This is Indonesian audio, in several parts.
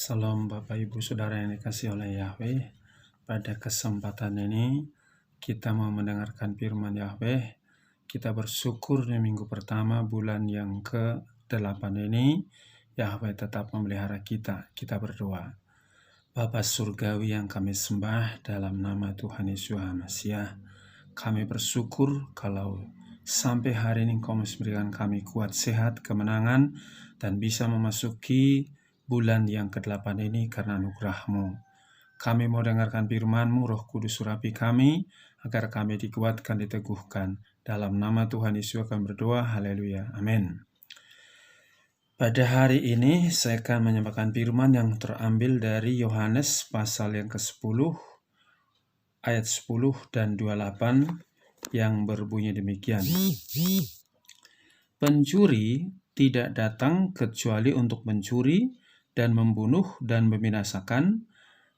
Salam Bapak Ibu Saudara yang dikasihi oleh Yahweh. Pada kesempatan ini kita mau mendengarkan firman Yahweh. Kita bersyukur di minggu pertama bulan yang ke-8 ini Yahweh tetap memelihara kita. Kita berdoa. Bapa surgawi yang kami sembah dalam nama Tuhan Yesus Mesias, kami bersyukur kalau sampai hari ini Engkau memberikan kami kuat, sehat, kemenangan, dan bisa memasuki bulan yang ke-8 ini karena anugerah-Mu. Kami mau dengarkan firman-Mu, Roh Kudus surapi kami, agar kami dikuatkan, diteguhkan. Dalam nama Tuhan Yesus akan berdoa, haleluya, amin. Pada hari ini saya akan menyampaikan firman yang terambil dari Yohanes pasal yang ke-10, ayat 10 dan 28, yang berbunyi demikian. Pencuri tidak datang kecuali untuk mencuri dan membunuh dan membinasakan.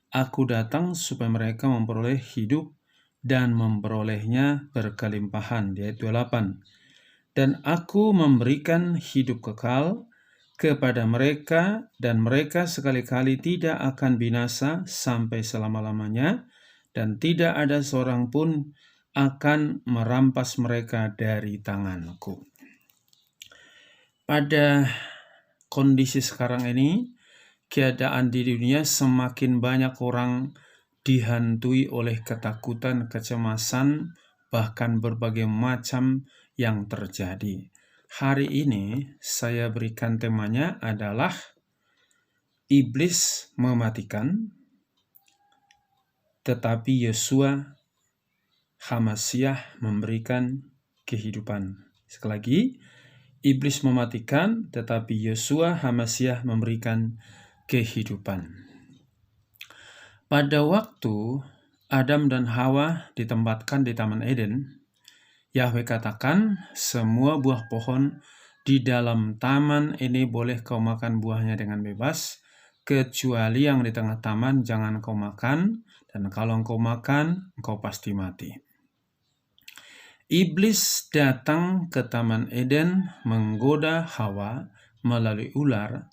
Aku datang supaya mereka memperoleh hidup dan memperolehnya berkelimpahan. Di ayat 28. Dan aku memberikan hidup kekal kepada mereka, dan mereka sekali-kali tidak akan binasa sampai selama-lamanya, dan tidak ada seorang pun akan merampas mereka dari tanganku. Pada kondisi sekarang ini, keadaan di dunia semakin banyak orang dihantui oleh ketakutan, kecemasan, bahkan berbagai macam yang terjadi. Hari ini saya berikan temanya adalah Iblis mematikan, tetapi Yeshua HaMashiach memberikan kehidupan. Sekali lagi, Iblis mematikan, tetapi Yeshua HaMashiach memberikan kehidupan. Pada waktu Adam dan Hawa ditempatkan di Taman Eden, Yahweh katakan, semua buah pohon di dalam taman ini boleh kau makan buahnya dengan bebas, kecuali yang di tengah taman jangan kau makan, dan kalau engkau makan, engkau pasti mati. Iblis datang ke Taman Eden menggoda Hawa melalui ular.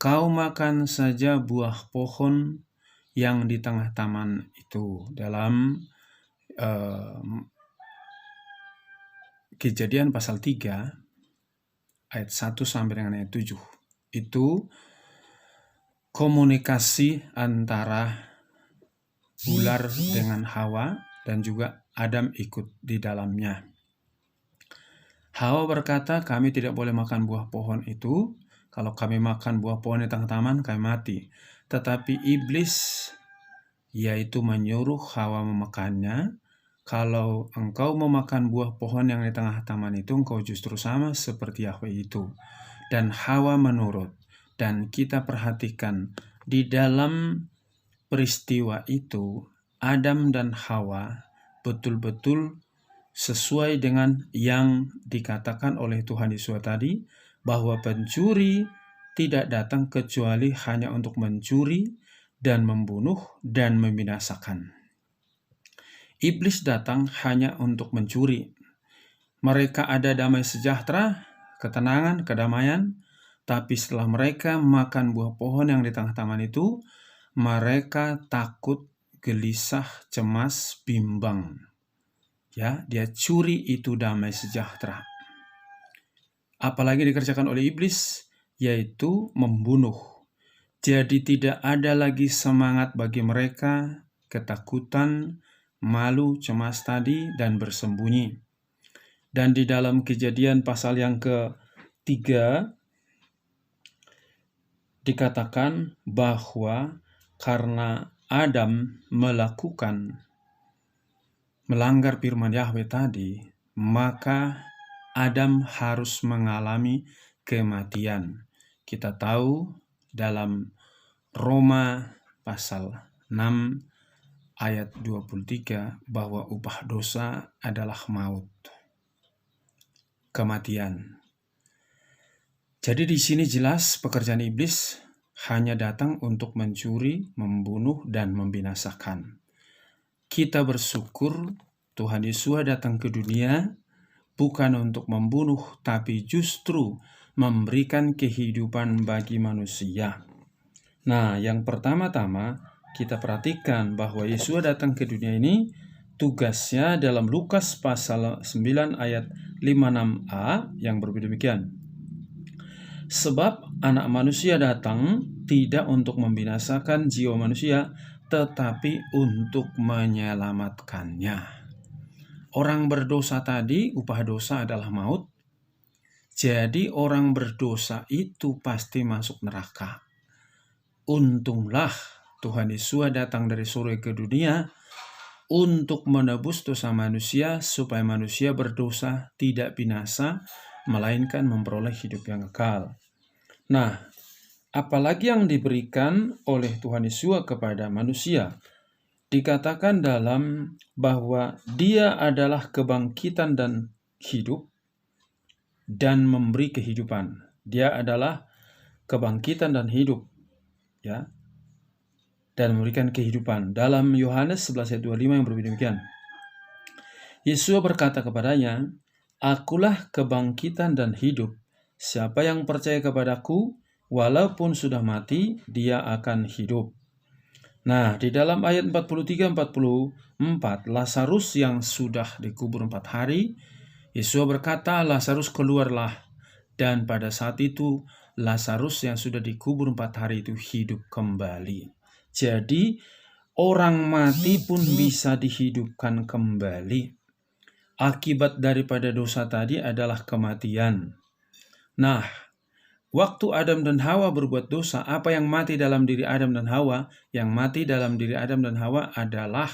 Kau makan saja buah pohon yang di tengah taman itu. Dalam Kejadian pasal 3 ayat 1 sampai dengan ayat 7. Itu komunikasi antara ular dengan Hawa, dan juga Adam ikut di dalamnya. Hawa berkata, kami tidak boleh makan buah pohon itu. Kalau kami makan buah pohon di tengah taman, kami mati. Tetapi iblis, yaitu menyuruh Hawa memakannya. Kalau engkau memakan buah pohon yang di tengah taman itu, engkau justru sama seperti Yahweh itu. Dan Hawa menurut. Dan kita perhatikan, di dalam peristiwa itu, Adam dan Hawa betul-betul sesuai dengan yang dikatakan oleh Tuhan Yesus tadi, bahwa pencuri tidak datang kecuali hanya untuk mencuri dan membunuh dan membinasakan. Iblis datang hanya untuk mencuri. Mereka ada damai sejahtera, ketenangan, kedamaian, tapi setelah mereka makan buah pohon yang di tengah taman itu, mereka takut, gelisah, cemas, bimbang. Ya, dia curi itu damai sejahtera. Apalagi dikerjakan oleh iblis, yaitu membunuh. Jadi tidak ada lagi semangat bagi mereka, ketakutan, malu, cemas tadi, dan bersembunyi. Dan di dalam Kejadian pasal yang ke-3 dikatakan bahwa karena Adam melanggar firman Yahweh tadi, maka Adam harus mengalami kematian. Kita tahu dalam Roma pasal 6 ayat 23 bahwa upah dosa adalah maut, kematian. Jadi di sini jelas pekerjaan iblis hanya datang untuk mencuri, membunuh, dan membinasakan. Kita bersyukur Tuhan Yesus datang ke dunia bukan untuk membunuh, tapi justru memberikan kehidupan bagi manusia. Nah, yang pertama-tama kita perhatikan bahwa Yesus datang ke dunia ini, tugasnya dalam Lukas pasal 9 ayat 56a yang berbunyi demikian. Sebab anak manusia datang tidak untuk membinasakan jiwa manusia, tetapi untuk menyelamatkannya. Orang berdosa tadi, upah dosa adalah maut. Jadi orang berdosa itu pasti masuk neraka. Untunglah Tuhan Yesus datang dari surga ke dunia untuk menebus dosa manusia, supaya manusia berdosa tidak binasa, melainkan memperoleh hidup yang kekal. Nah, apalagi yang diberikan oleh Tuhan Yesus kepada manusia? Dikatakan dalam bahwa Dia adalah kebangkitan dan hidup dan memberi kehidupan. Dia adalah kebangkitan dan hidup, ya, dan memberikan kehidupan. Dalam Yohanes 11 ayat 25 yang berbunyi demikian. Yesus berkata kepadanya, "Akulah kebangkitan dan hidup. Siapa yang percaya kepadaku, walaupun sudah mati, dia akan hidup." Nah, di dalam ayat 43-44, Lazarus yang sudah dikubur 4 hari, Yesus berkata, "Lazarus keluarlah." Dan pada saat itu, Lazarus yang sudah dikubur 4 hari itu hidup kembali. Jadi, orang mati pun bisa dihidupkan kembali. Akibat daripada dosa tadi adalah kematian. Nah, waktu Adam dan Hawa berbuat dosa, apa yang mati dalam diri Adam dan Hawa? Yang mati dalam diri Adam dan Hawa adalah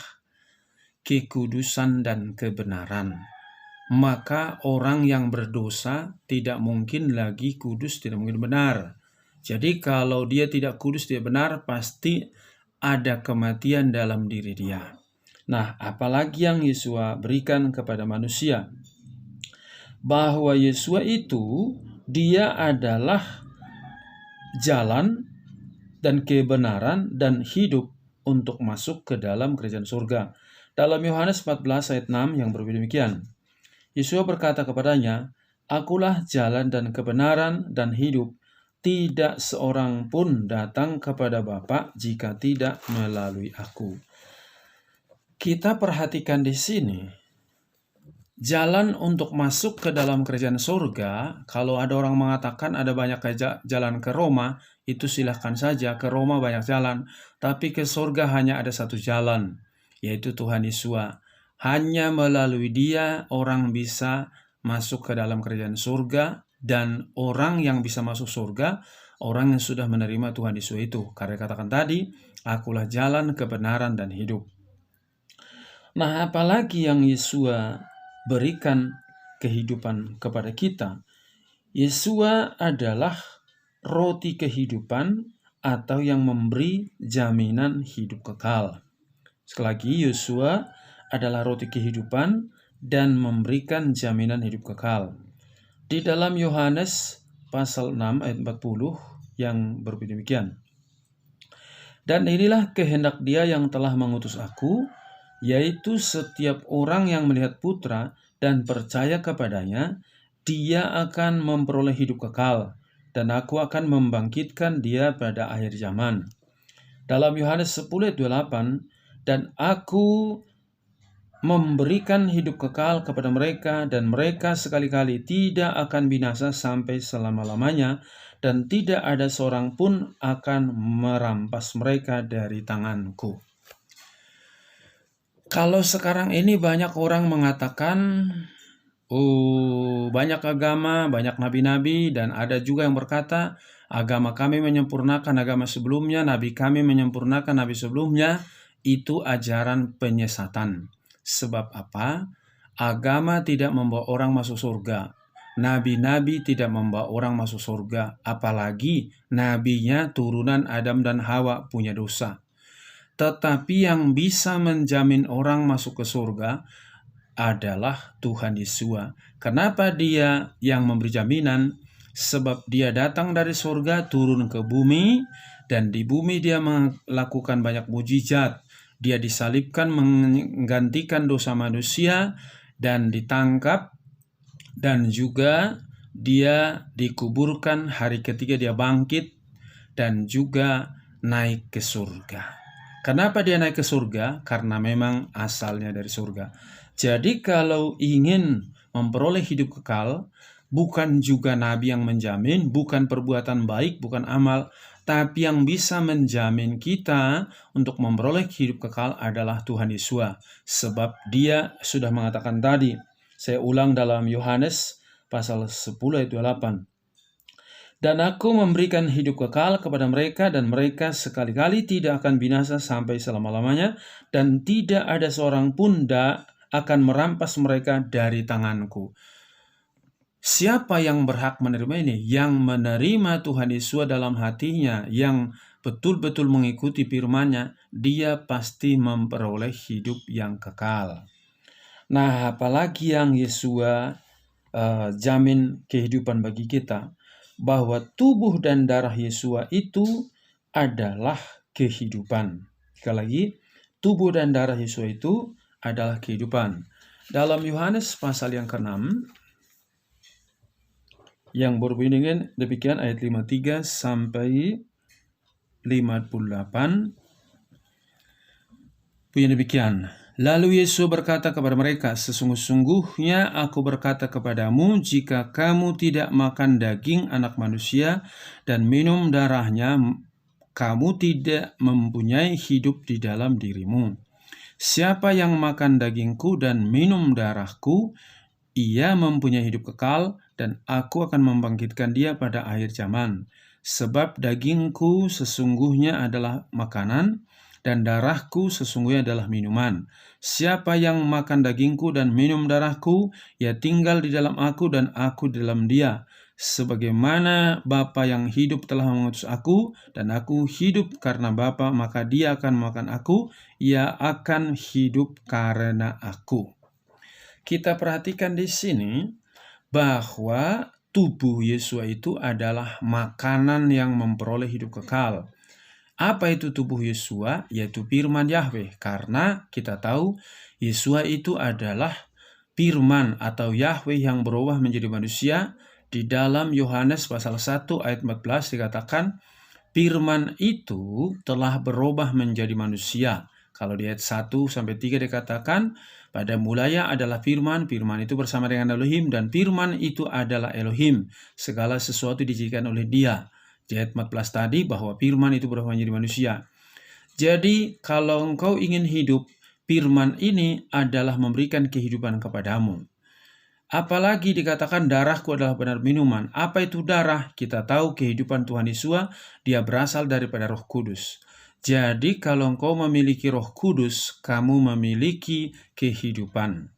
kekudusan dan kebenaran. Maka orang yang berdosa tidak mungkin lagi kudus, tidak mungkin benar. Jadi kalau dia tidak kudus, tidak benar, pasti ada kematian dalam diri dia. Nah, apalagi yang Yesus berikan kepada manusia? Bahwa Yesus itu, dia adalah jalan dan kebenaran dan hidup untuk masuk ke dalam kerajaan surga. Dalam Yohanes 14 ayat 6 yang berbunyi demikian. Yesus berkata kepadanya, "Akulah jalan dan kebenaran dan hidup. Tidak seorang pun datang kepada Bapa jika tidak melalui aku." Kita perhatikan di sini, jalan untuk masuk ke dalam kerajaan surga, kalau ada orang mengatakan ada banyak jalan ke Roma, itu silahkan saja, ke Roma banyak jalan. Tapi ke surga hanya ada satu jalan, yaitu Tuhan Yesus. Hanya melalui Dia orang bisa masuk ke dalam kerajaan surga, dan orang yang bisa masuk surga, orang yang sudah menerima Tuhan Yesus itu. Karena katakan tadi, "Akulah jalan, kebenaran, dan hidup." Nah, apalagi yang Yesus berikan kehidupan kepada kita? Yesus adalah roti kehidupan atau yang memberi jaminan hidup kekal. Sekali lagi, Yesus adalah roti kehidupan dan memberikan jaminan hidup kekal. Di dalam Yohanes pasal 6 ayat 40 yang berbunyi demikian. "Dan inilah kehendak Dia yang telah mengutus aku, yaitu setiap orang yang melihat Putra dan percaya kepadanya, dia akan memperoleh hidup kekal, dan aku akan membangkitkan dia pada akhir zaman." Dalam Yohanes 10 ayat 28, "Dan aku memberikan hidup kekal kepada mereka, dan mereka sekali-kali tidak akan binasa sampai selama-lamanya, dan tidak ada seorang pun akan merampas mereka dari tanganku." Kalau sekarang ini banyak orang mengatakan, banyak agama, banyak nabi-nabi, dan ada juga yang berkata, agama kami menyempurnakan agama sebelumnya, nabi kami menyempurnakan nabi sebelumnya. Itu ajaran penyesatan. Sebab apa? Agama tidak membawa orang masuk surga. Nabi-nabi tidak membawa orang masuk surga. Apalagi nabinya turunan Adam dan Hawa punya dosa. Tetapi yang bisa menjamin orang masuk ke surga adalah Tuhan Yesus. Kenapa Dia yang memberi jaminan? Sebab Dia datang dari surga turun ke bumi, dan di bumi Dia melakukan banyak mujizat. Dia disalibkan menggantikan dosa manusia dan ditangkap, dan juga Dia dikuburkan, hari ketiga Dia bangkit, dan juga naik ke surga. Kenapa dia naik ke surga? Karena memang asalnya dari surga. Jadi kalau ingin memperoleh hidup kekal, bukan juga nabi yang menjamin, bukan perbuatan baik, bukan amal, tapi yang bisa menjamin kita untuk memperoleh hidup kekal adalah Tuhan Yesus. Sebab dia sudah mengatakan tadi, saya ulang dalam Yohanes pasal 10 ayat 28. Dan aku memberikan hidup kekal kepada mereka, dan mereka sekali-kali tidak akan binasa sampai selama-lamanya, dan tidak ada seorang pun akan merampas mereka dari tanganku. Siapa yang berhak menerima ini? Yang menerima Tuhan Yesus dalam hatinya, yang betul-betul mengikuti firman-Nya, dia pasti memperoleh hidup yang kekal. Nah, apalagi yang Yesus jamin kehidupan bagi kita, bahwa tubuh dan darah Yesus itu adalah kehidupan. Sekali lagi, tubuh dan darah Yesus itu adalah kehidupan. Dalam Yohanes pasal yang ke-6, yang berbunyi dengan demikian ayat 53 sampai 58, bunyi demikian. Lalu Yesus berkata kepada mereka, sesungguh-sungguhnya aku berkata kepadamu, jika kamu tidak makan daging anak manusia dan minum darahnya, kamu tidak mempunyai hidup di dalam dirimu. Siapa yang makan dagingku dan minum darahku, ia mempunyai hidup kekal, dan aku akan membangkitkan dia pada akhir zaman. Sebab dagingku sesungguhnya adalah makanan, dan darahku sesungguhnya adalah minuman. Siapa yang makan dagingku dan minum darahku, ia tinggal di dalam aku dan aku di dalam dia. Sebagaimana Bapa yang hidup telah mengutus aku, dan aku hidup karena Bapa, maka dia akan makan aku, ia akan hidup karena aku. Kita perhatikan di sini bahwa tubuh Yesus itu adalah makanan yang memperoleh hidup kekal. Apa itu tubuh Yesus? Yaitu firman Yahweh. Karena kita tahu Yesus itu adalah firman atau Yahweh yang berubah menjadi manusia. Di dalam Yohanes pasal 1 ayat 14 dikatakan, firman itu telah berubah menjadi manusia. Kalau di ayat 1 sampai 3 dikatakan, pada mulanya adalah firman, firman itu bersama dengan Elohim, dan firman itu adalah Elohim. Segala sesuatu dijadikan oleh dia. Di ayat 14 tadi bahwa firman itu berubah menjadi manusia. Jadi kalau engkau ingin hidup, firman ini adalah memberikan kehidupan kepadamu. Apalagi dikatakan darahku adalah benar minuman. Apa itu darah? Kita tahu kehidupan Tuhan Yesus, dia berasal daripada Roh Kudus. Jadi kalau engkau memiliki Roh Kudus, kamu memiliki kehidupan.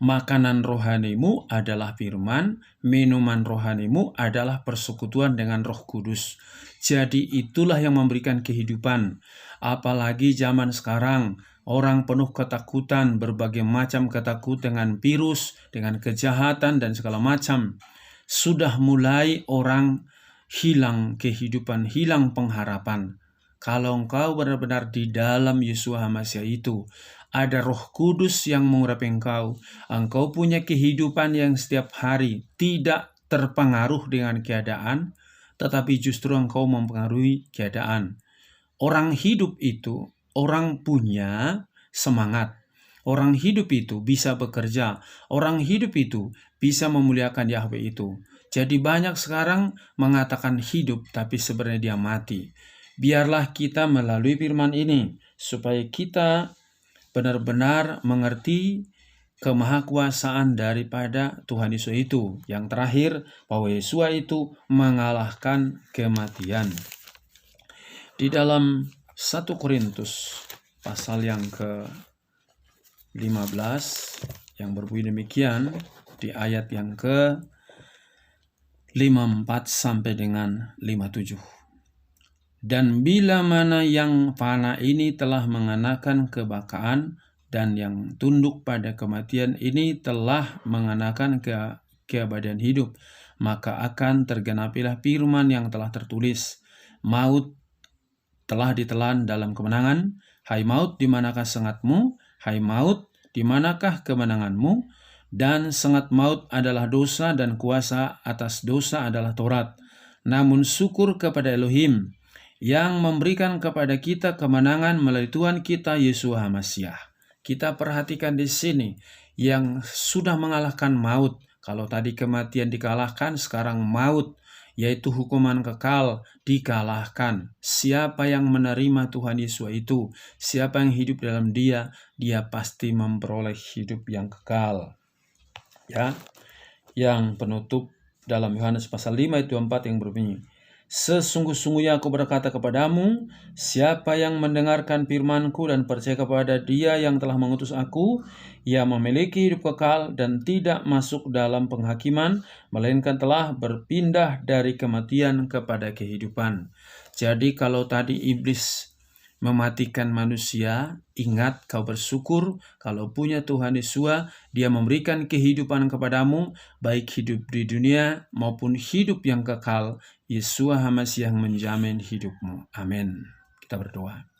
Makanan rohanimu adalah firman, minuman rohanimu adalah persekutuan dengan Roh Kudus. Jadi itulah yang memberikan kehidupan. Apalagi zaman sekarang, orang penuh ketakutan, berbagai macam ketakutan dengan virus, dengan kejahatan dan segala macam. Sudah mulai orang hilang kehidupan, hilang pengharapan. Kalau engkau benar-benar di dalam Yesus Hamasiah itu, ada Roh Kudus yang mengurapi engkau. Engkau punya kehidupan yang setiap hari tidak terpengaruh dengan keadaan, tetapi justru engkau mempengaruhi keadaan. Orang hidup itu, orang punya semangat. Orang hidup itu bisa bekerja. Orang hidup itu bisa memuliakan Yahweh itu. Jadi banyak sekarang mengatakan hidup, tapi sebenarnya dia mati. Biarlah kita melalui firman ini, supaya kita benar-benar mengerti kemahakuasaan daripada Tuhan Yesus itu. Yang terakhir, bahwa Yesus itu mengalahkan kematian. Di dalam 1 Korintus pasal yang ke-15 yang berbunyi demikian, di ayat yang ke-54 sampai dengan 57. Dan bila mana yang fana ini telah mengenakan kebakaan, dan yang tunduk pada kematian ini telah mengenakan keabadian hidup, maka akan tergenapilah firman yang telah tertulis, maut telah ditelan dalam kemenangan. Hai maut, di manakah sengatmu? Hai maut, di manakah kemenanganmu? Dan sengat maut adalah dosa, dan kuasa atas dosa adalah Taurat. Namun syukur kepada Elohim yang memberikan kepada kita kemenangan melalui Tuhan kita Yesus HaMasiah. Kita perhatikan di sini yang sudah mengalahkan maut. Kalau tadi kematian dikalahkan, sekarang maut, yaitu hukuman kekal, dikalahkan. Siapa yang menerima Tuhan Yesus itu, siapa yang hidup dalam dia pasti memperoleh hidup yang kekal. Ya, yang penutup dalam Yohanes pasal 5 ayat 24 yang berbunyi, sesungguh-sungguhnya aku berkata kepadamu, siapa yang mendengarkan firman-Ku dan percaya kepada Dia yang telah mengutus aku, ia memiliki hidup kekal dan tidak masuk dalam penghakiman, melainkan telah berpindah dari kematian kepada kehidupan. Jadi kalau tadi iblis mematikan manusia, ingat kau bersyukur kalau punya Tuhan Yesus, Dia memberikan kehidupan kepadamu, baik hidup di dunia maupun hidup yang kekal. Yesus HaMasiah menjamin hidupmu. Amin. Kita berdoa.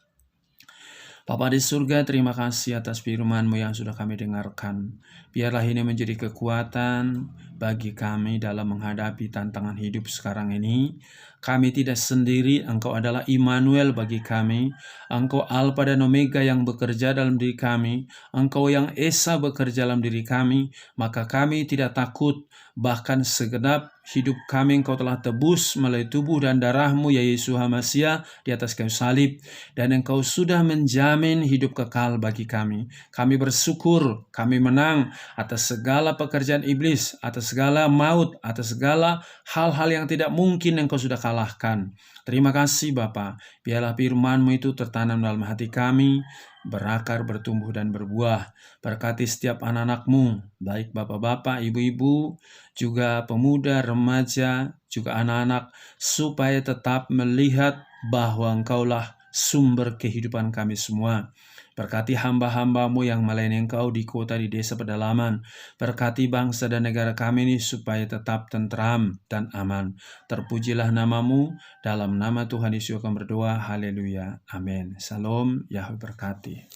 Bapa di surga, terima kasih atas firman-Mu yang sudah kami dengarkan. Biarlah ini menjadi kekuatan bagi kami dalam menghadapi tantangan hidup sekarang ini. Kami tidak sendiri, Engkau adalah Immanuel bagi kami. Engkau Alfa dan Omega yang bekerja dalam diri kami. Engkau yang Esa bekerja dalam diri kami. Maka kami tidak takut, bahkan segenap hidup kami Engkau telah tebus melalui tubuh dan darah-Mu ya Yesus HaMasiah di atas kayu salib, dan Engkau sudah menjamin hidup kekal bagi kami. Kami bersyukur, kami menang atas segala pekerjaan iblis, atas segala maut, atas segala hal-hal yang tidak mungkin Engkau sudah kalahkan. Terima kasih Bapa, biarlah firman-Mu itu tertanam dalam hati kami, berakar, bertumbuh, dan berbuah. Berkati setiap anak-anak-Mu, baik bapak-bapak, ibu-ibu, juga pemuda, remaja, juga anak-anak, supaya tetap melihat bahwa Engkaulah sumber kehidupan kami semua. Berkati hamba-hamba-Mu yang melayani Engkau di kota, di desa pedalaman. Berkati bangsa dan negara kami ini supaya tetap tentram dan aman. Terpujilah nama-Mu, dalam nama Tuhan Yesus kami berdoa. Haleluya. Amin. Salam, Yahweh berkati.